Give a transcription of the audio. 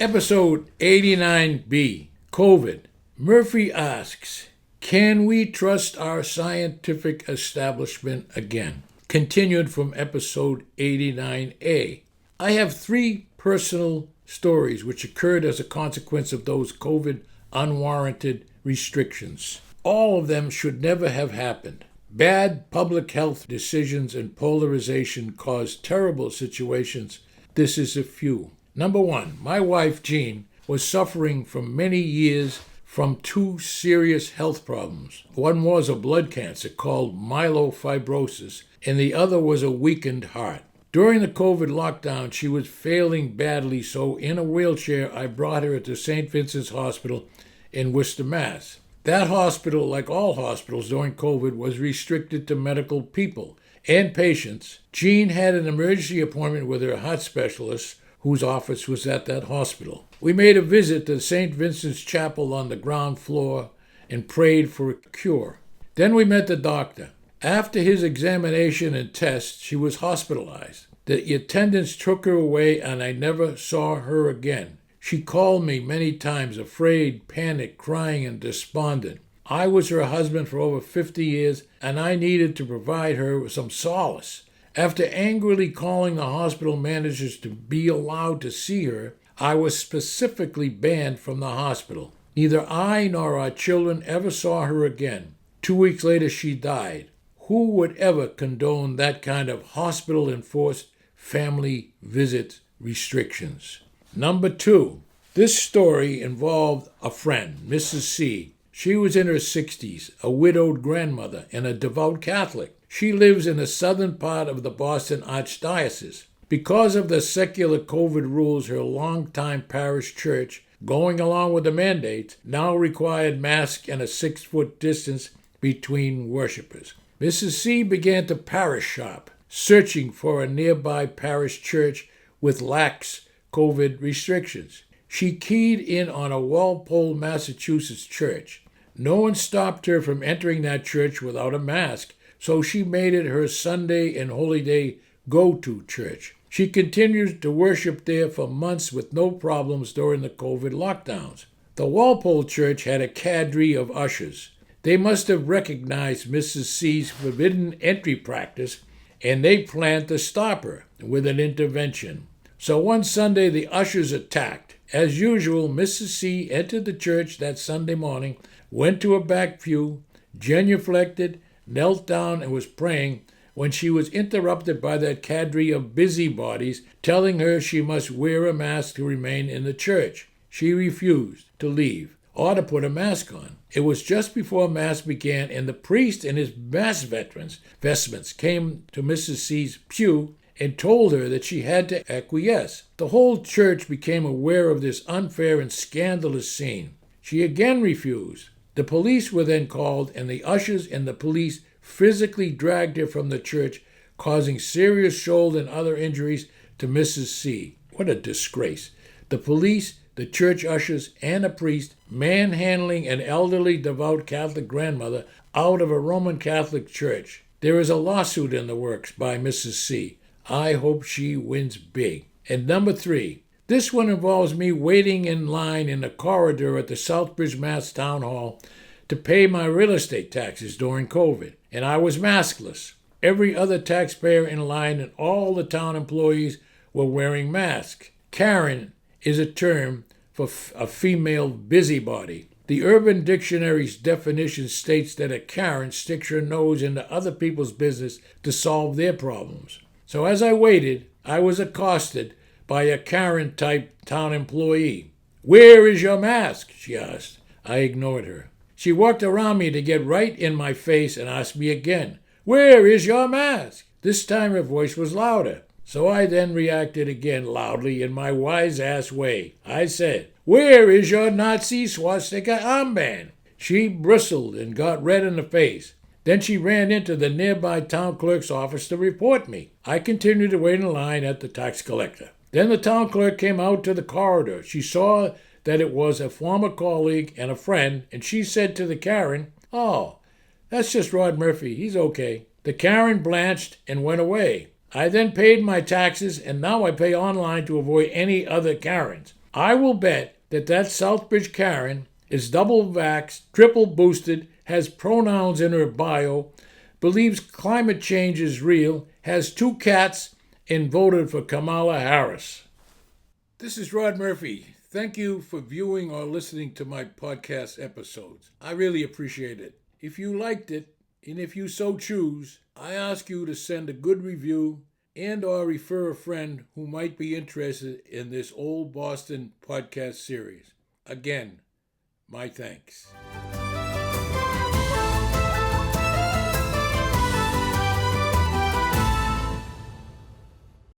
Episode 89B, COVID. Murphy asks, can we trust our scientific establishment again? Continued from episode 89A. I have 3 personal stories which occurred as a consequence of those COVID unwarranted restrictions. All of them should never have happened. Bad public health decisions and polarization caused terrible situations. This is a few. Number 1, my wife, Jean, was suffering for many years from 2 serious health problems. One was a blood cancer called myelofibrosis, and the other was a weakened heart. During the COVID lockdown, she was failing badly, so in a wheelchair, I brought her to St. Vincent's Hospital in Worcester, Mass. That hospital, like all hospitals during COVID, was restricted to medical people and patients. Jean had an emergency appointment with her heart specialist, whose office was at that hospital. We made a visit to St. Vincent's Chapel on the ground floor and prayed for a cure. Then we met the doctor. After his examination and tests, she was hospitalized. The attendants took her away and I never saw her again. She called me many times, afraid, panicked, crying, and despondent. I was her husband for over 50 years, and I needed to provide her with some solace. After angrily calling the hospital managers to be allowed to see her, I was specifically banned from the hospital. Neither I nor our children ever saw her again. 2 weeks later, she died. Who would ever condone that kind of hospital-enforced family visit restrictions? Number 2, this story involved a friend, Mrs. C. She was in her 60s, a widowed grandmother, and a devout Catholic. She lives in the southern part of the Boston Archdiocese. Because of the secular COVID rules, her longtime parish church, going along with the mandates, now required masks and a 6-foot distance between worshipers. Mrs. C began to parish shop, searching for a nearby parish church with lax COVID restrictions. She keyed in on a Walpole, Massachusetts church. No one stopped her from entering that church without a mask, so she made it her Sunday and Holy Day go-to church. She continued to worship there for months with no problems during the COVID lockdowns. The Walpole Church had a cadre of ushers. They must have recognized Mrs. C's forbidden entry practice, and they planned to stop her with an intervention. So one Sunday, the ushers attacked. As usual, Mrs. C entered the church that Sunday morning, went to a back pew, genuflected, knelt down, and was praying when she was interrupted by that cadre of busybodies telling her she must wear a mask to remain in the church. She refused to leave or to put a mask on. It was just before Mass began, and the priest in his Mass vestments came to Mrs. C's pew and told her that she had to acquiesce. The whole church became aware of this unfair and scandalous scene. She again refused. The police were then called, and the ushers and the police physically dragged her from the church, causing serious shoulder and other injuries to Mrs. C. What a disgrace. The police, the church ushers, and a priest manhandling an elderly devout Catholic grandmother out of a Roman Catholic church. There is a lawsuit in the works by Mrs. C. I hope she wins big. And number 3, this one involves me waiting in line in the corridor at the Southbridge, Mass. Town Hall to pay my real estate taxes during COVID, and I was maskless. Every other taxpayer in line and all the town employees were wearing masks. Karen is a term for a female busybody. The Urban Dictionary's definition states that a Karen sticks her nose into other people's business to solve their problems. So as I waited, I was accosted by a Karen-type town employee. "Where is your mask?" she asked. I ignored her. She walked around me to get right in my face and asked me again, "Where is your mask?" This time her voice was louder. So I then reacted again loudly in my wise-ass way. I said, "Where is your Nazi swastika armband?" She bristled and got red in the face. Then she ran into the nearby town clerk's office to report me. I continued to wait in line at the tax collector. Then the town clerk came out to the corridor. She saw that it was a former colleague and a friend, and she said to the Karen, "Oh, that's just Rod Murphy. He's okay." The Karen blanched and went away. I then paid my taxes, and now I pay online to avoid any other Karens. I will bet that Southbridge Karen is double vaxxed, triple boosted, has pronouns in her bio, believes climate change is real, has 2 cats, and voted for Kamala Harris. This is Rod Murphy. Thank you for viewing or listening to my podcast episodes. I really appreciate it. If you liked it, and if you so choose, I ask you to send a good review and or refer a friend who might be interested in this Old Boston podcast series. Again, my thanks.